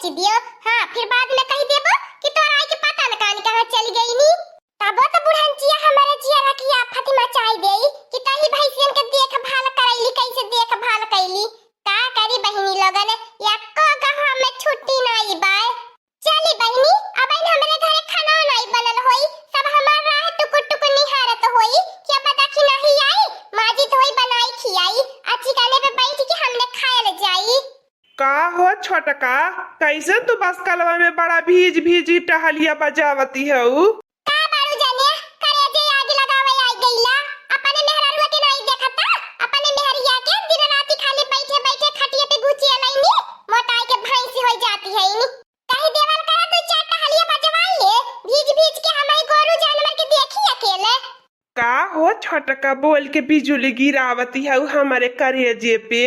बेच दियो। हाँ फिर बाद में कही देबो कि तोरा आई के पता न कहानी कहां चली गई नी। तबो तो बुढ़नचिया हमारे जिया रखी आफत मचाई देई कि कहीं भैंसियन के देखभाल करैली, कैसे देखभाल कैली। का करी बहिनी लोगन, एको गहा में छुट्टी नहीं बाय। चली बहिनी अब हमरे घरे खाना नहीं बनल होई, सब हमार राह टुकुर टुकुर निहारत होई कि अब देखी नहीं आई माजी धोई बनाई खियाई अच्छी काने पे बैठ के हमने खायल जाई। का हो छोटका, कैसे तू बस कलवा में बड़ा भीज भीज टहलिया बजावती है उ? का बारू जाने करे जे आग लगावे आई गईला। अपने मेहरारुआ के नहीं देखता, अपने मेहरिया के दिन रात खाली बैठे बैठे खटिया पे गुचिया लाइनी मोटाई के भैंसी हो जाती है नी। कहीं देवल करा तू चार टहलिया बजवाई ले, भीज भीज के हमारे गोरू जानवर के देखी अकेले। का हो छोटका बोल के बिजुली गिरावती है हमारे करेजे पे?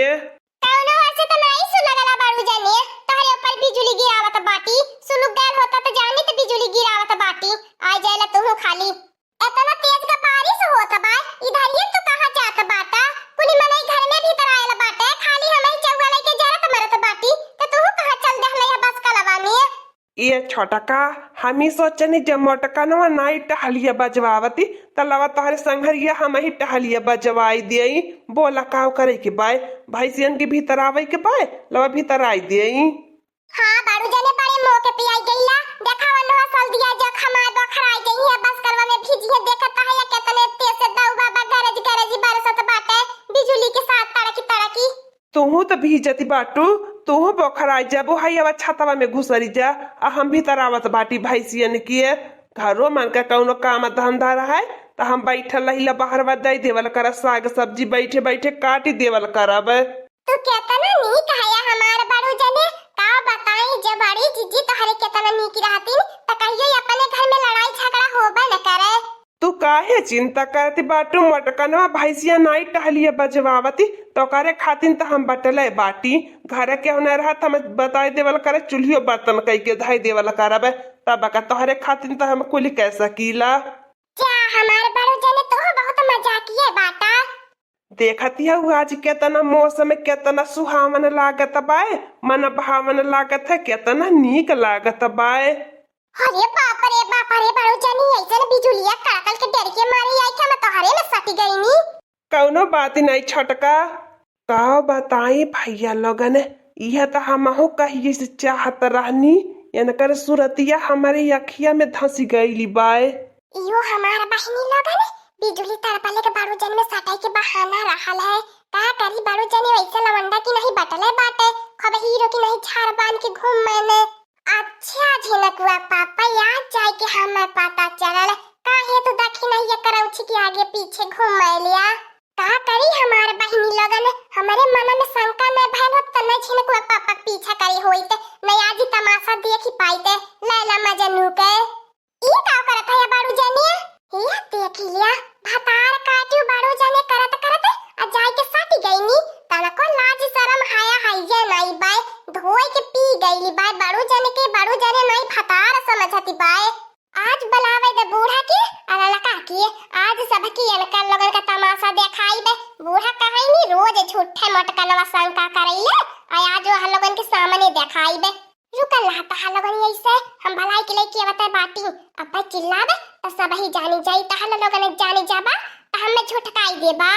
कौनो से तो नहीं सुनगला बारू जाने तोहरे ऊपर बिजली गिरावत बाटी। सुनु गैल होता तो जानी तो बिजली गिरावत बाटी। आ जाएला तू खाली इतना तेज का बारिश होत बा, इधर ये तू कहां जात बाटा? कुली मनई घर में भीतर आएला बाटे, खाली हमई चौगा लेके जरत मरत बाटी तो तू कहां चल दहले है बस कलवा में? ये छोटका हमी सोचनी जब मोटकनवा नाई टहलिया बजवावती तलवा तोहरे संघरिया हम ही टहलिया बजवाई दियई। बोला काव करे के बाय, भैंसियन के भीतर आवे के बाय, लवा भीतर आई दियई। हां बारू जाने बड़े मुंह के पियाई गईला। देखा वनो सल दिया जो खमाय बखराई गई है बस करवा में भीजिए। देखता है कितने तेज से दाऊ बाबा गरज गरज बरसत बाटे बिजली के साथ तड़की तड़की। तू तो भीजती बाटू, तू बखराई जाबो हईवा छतवा में घुसरी जा आ हम भीतर आवत बाटी भैंसियन किए। घरो मन का कौनो काम धंधा रहा तो हम बैठल रहिला बाहरवा दे देवल कर, साग सब्जी बैठे बैठे काटी देवल करब। तू केतना नीक है हमार बारू जाने, का बताई जब बड़ी जीजी तोहरे केतना नीक रहती त कहियो अपने घर में लड़ाई झगड़ा होबे न करे। तू काहे चिंता करती बाटू? मोटकनवा भैंसिया नाई टहलिया बजवावती तो करे खातिन तो हम बटले बाटी। घर के होने रहत हम बताई देवल करे, चूल्हियो बर्तन कई के धाई देवल करब, तब का तोहरे खातिन तो हम कुली कह सकीला। क्या हमार बारू जाने तो बहुत मजाकिया बाटा। देखती है आज केतना मौसम केतना सुहावन लागत बाय, मन भावन लागत है, केतना नीक लागत बाय। अरे बाप रे बारू जानी ऐसे बिजुलिया कड़कल के डर के मारे आई था मैं तोहरे में सटी गई नी। कौनो बात नहीं छोटका, का बताई भैया लोगन, यह तो हमहु कहिए से चाहत रहनी, इनकर सूरतिया हमारे अखिया में धंसी गईली बाय। इयो हमारा बहिनी लोगन बिजुली तड़पले के बारू जानी में सटाई के बहाना रहल है। का करी बारू जानी वैसे लवंडा की नहीं बटले बाटे, खबे हीरो की नहीं छाड़ बांध के घूम मैंने। अच्छा झिनकुआ पापा याद जाए कि हमें पता चलल काहे तू देखी नहीं करौछी के आगे पीछे घूम लिया। का करी हमारे बहिनी लोगन, हमारे मन में शंका न भइल होत त नहीं झिनकुआ पापा पीछा करी होइत, नहीं आज तमाशा देखी पाइते लैला मजनू के। ई का करत है बारू जानी? ये देख लिया भतार काटू बारू जाने करत करत आ जाए के साटी गईनी। तना को लाज शरम हाया हाइजे नहीं बाय, धोए के पी गईली बाय बारू जाने के। बारू जाने नहीं भतार समझती बाय। आज बुलावे दे बूढ़ा के अला लका के, आज सबकी अनका लोगन का तमाशा देखाई बे। बूढ़ा कहाई नी रोज झूठे मटकनवा शंका करैले, आज वो लोगन के सामने देखाई बे। रुकल रहता है लोगन ऐसे हम भलाई के लिए के बता बाटी। अब चिल्लाबे तो सब ही जानी जाई, तहल लोगन जानी जाबा त हमें झुठकाई देबा।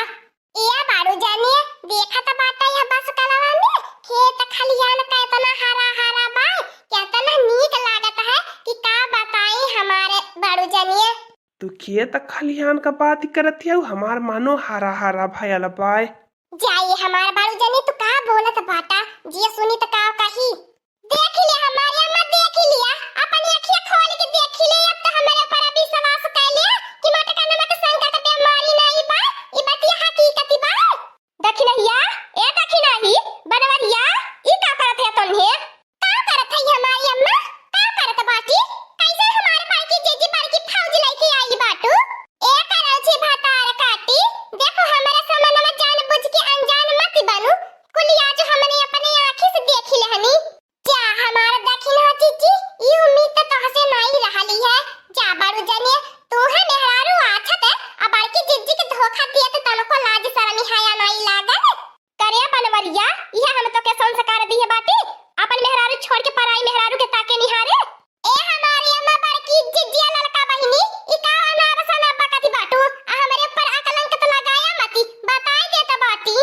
ए बारू जानी देखा त बाटा या बस कलवा में खेत खलियान का इतना हरा हरा बा, कितना नीक लागत है कि का बताई हमारे बारू जानी। तू खेत खलियान का बात करत है, हमार मानो हरा हरा भयल बाय। जाइए हमार बारू जानी तू का बोलत बाटा, जे सुनी त का कही। देख ले हमारे अम्मा देख लिया, अपनी अखियां खोल के देख ले। अब तो हमारे ऊपर अभी विश्वास कर लिया कि मटका नमक शंका का बीमारी नहीं बा, ई बात हकीकत बा। दखिनहिया ए दखिनही बनवरिया ई का करत है तुमहे? का करत है हमारी अम्मा? का करत बाटी? कैसे हमारे बड़की जीजी बड़की फौज लेके आई बाटू? ए करल छे भातार काटी। देखो हमारे सामने में जान बुझ के अनजान मत बनू, कुलिया जो हमने अपने आंखी से देख ले हनी। छोड़ के पराई मेहरारू के ताके निहारे। ए हमारी अम्मा बड़की जिज्जिया ललका बहिनी ई का ना बसना बकती बाटू आ हमरे ऊपर अकलंक तो लगाया मती बताई देता बाटी।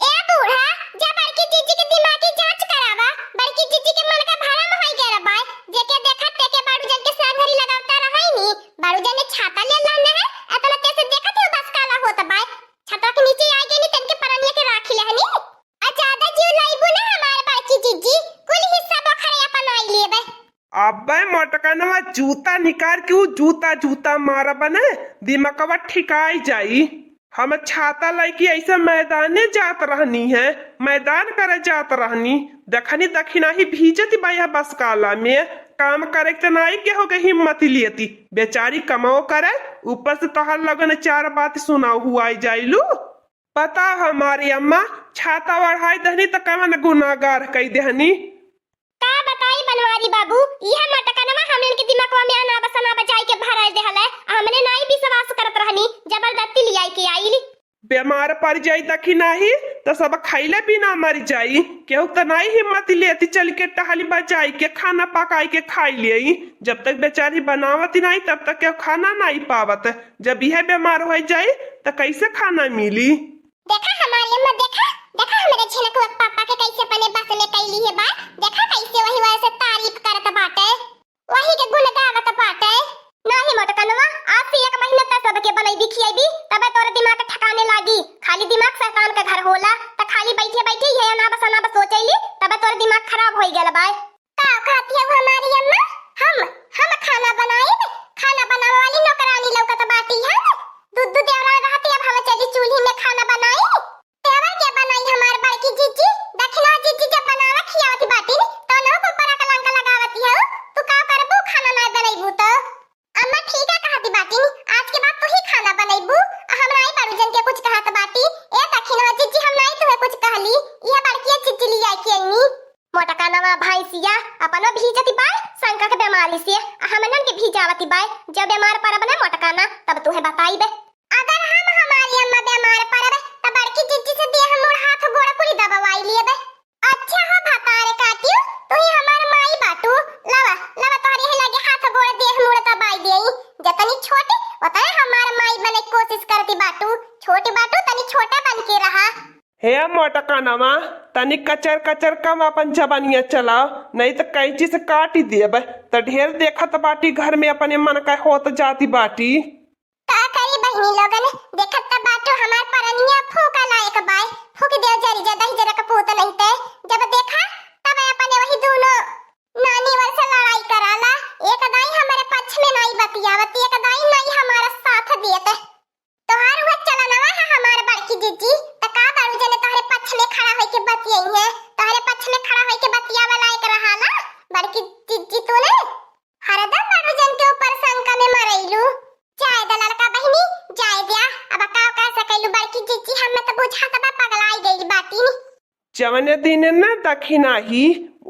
ए बूढ़ा जा बड़की जिज्जी के दिमाग की जांच करावा। बड़की जिज्जी के मन का भरम होई गेरा बाय जेके देखा तेके बाड़ू जन के सांघरी लगावता रहई नी। बाड़ू जन ने छाता ले लाने है अतना कैसे देखत हो बस काला होता बाय छाता के नीचे आ गई नी तनके परनिया के राखी लेहनी। आ ज्यादा जीव लाइबू ना हमार बड़की जिज्जी कुल हिस्सा बखरे अपन आई लेबे। अबे मोटकनवा जूता निकाल के ऊ जूता मारा बने दिमागवा ठिकाई जाई। हम छाता लेके ऐसे मैदाने जात रहनी है मैदान करे जात रहनी देखनी दखिना ही भीजती बाया बस काला में काम करे के नहीं के हो गई हिम्मत लियती बेचारी कमाओ करे ऊपर से तोहर लगन चार बात सुनाओ हुआ जाइलू। पता हमारी अम्मा छाता बढ़ाई दहनी तो कमन गुनागार कई देहनी। का बताई बनवारी बाबू यह मटकनवा हमन के दिमागवा में आना बसना बचाई के भराई देहले हमने नहीं विश्वास करत रहनी जबरदस्ती लियाई के आईली। बीमार पड़ जाई तखी नहीं तो सब खाइले बिना मर जाई केहू तो नहीं हिम्मत लेती चल के टहली बजाई के खाना पकाई के खाई ले। जब तक बेचारी बनावत नहीं तब तक केहू खाना नहीं पावत जब यह बीमार हो जाए तो कैसे खाना मिली। देखा हमारी अम्मा देखा देखा हमारे झनकवा पापा के कैसे बने बस में कैली है बात देखा कैसे वही वैसे तारीफ करत बाटे वही के गुण गावत बाटे। नहीं मोटकनवा आज से 1 महीना तक सबके बनई दिखिएबी तबे तोरे दिमाग ठकाने लागी। खाली दिमाग शैतान का घर होला त खाली बैठे बैठे ये ना बस सोचैली तबे तोरे दिमाग खराब होई गेल बाय। का खाती है हमारी अम्मा हम खाना बनाए खाना बनावे वाली नौकरानी लौकत बाटी है दूध देवरा रहती अब हम चली चूल्ही में खाना बनाई तेवर के बनाई हमार बड़की जिज्जी दखना जिज्जी जब बनावा खियावती बाटी तो न को पर कलंक लगावती है तू का करबू खाना ना बनाईबू तो। अम्मा ठीक है कहती बाटी आज के बाद तू ही खाना बनाईबू हम नहीं बाड़ू जन के कुछ कहत बाटी ए दखना जिज्जी हम नहीं तुहे कुछ कहली यह बड़की जिज्जी लिया के नी मोटकानवा भैंसिया अपनो भीजती बाय शंका के बीमारी से हमनन के भीजावती बाय जब बीमार पड़ब ना मोटकाना तब तुहे बताई बे। अगर हम हमारी अम्मा बीमार पड़ब त बड़की जिज्जी से देह मोड़ हाथ गोड़ कुली दबावाई लेबे। अच्छा हो भतारे काटियो तू ही हमार माई बाटू लवा तोहरे ही लगे हाथ गोड़ देह मोड़ दबाई देई जतनी छोटी उतने हमार माई बने कोशिश करती बाटू छोटी बाटू तनी छोटा बन के रहा। हे मोटकनवा तनी कचर कम अपन जबानिया चलाओ नहीं तो कैंची से काटी देब तो ढेर देखत बाटी घर में अपने मन का होत जाती बाटी। का करी बहनी लोगन देखत त बाटू हमार परनिया फूका लायक बाय फूक देव जरी ज्यादा ही जरा कपूत नहीं ते जब देखा तब अपने वही दोनों नानी वर से लड़ाई कराला एक दाई हमारे पक्ष में नहीं बतियावत एक दाई नहीं हमारा साथ देते तोहार हुआ चलनवा है हमार बड़की जिज्जी त का बाड़ू जने तोहरे पक्ष में खड़ा होई के बतियई है तोहरे पक्ष में खड़ा होई के बतियावा लायक रहाला बड़की जिज्जी तू ने हरदम बाड़ू जन के ऊपर शंका में मरैलू जाय दलाल का बहिनी जाय दिया अब का सकैलू बड़की जिज्जी हम त बुझात बा पगलाई गई बाटी। जवने दिन न दखिना ही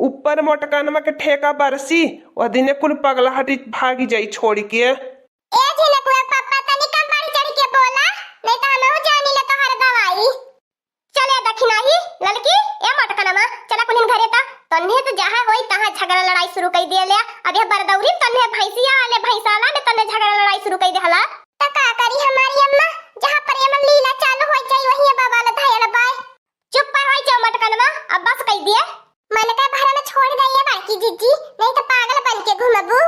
ऊपर मोटकनवा के ठेका बरसी वह दिन कुल पगला हटी भागी जाई छोड़ के। ए झिनकुआ पापा तनी कम बाड़ी चढ़ के बोला नहीं तो हम जानी ले तोहर दवाई। चले दखिना ही लड़की ए मोटकनवा चला कुलिन घरे ता तन्ने तो जहां होई तहां झगड़ा लड़ाई शुरू कर दिया अब यह बरदौरी तन्ने भैंसिया वाले भैंसाला में तन्ने झगड़ा लड़ाई शुरू कर देहला त का करी हमारी अम्मा जहां प्रेम लीला चालू होई जाई वही बाबा ल धायल बाय। चुप पर होई जाओ मोटकनवा अब बस कह दिए मन का भरा में छोड़ दइए बड़की जिज्जी नहीं तो पागल बन के घूमबू।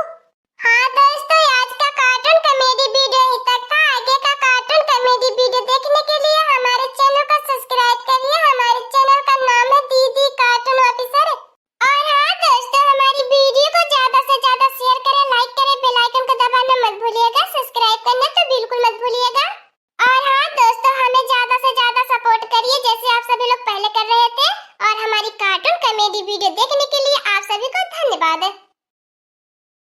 हां दोस्तों आज का कार्टून कॉमेडी वीडियो ही तक था आगे का कार्टून कॉमेडी वीडियो देखने के लिए हमारे चैनल को सब्सक्राइब करिए हमारे चैनल का नाम है दीदी कार्टून ऑफिसर। और हाँ दोस्तों हमारी वीडियो को ज्यादा से ज्यादा शेयर करें लाइक करें बेल आइकन को दबाना मत भूलिएगा सब्सक्राइब करना तो बिल्कुल मत भूलिएगा। और हाँ दोस्तों हमें ज्यादा से ज्यादा सपोर्ट करिए जैसे आप सभी लोग पहले कर रहे थे और हमारी कार्टून कॉमेडी वीडियो देखने के लिए आप सभी को धन्यवाद।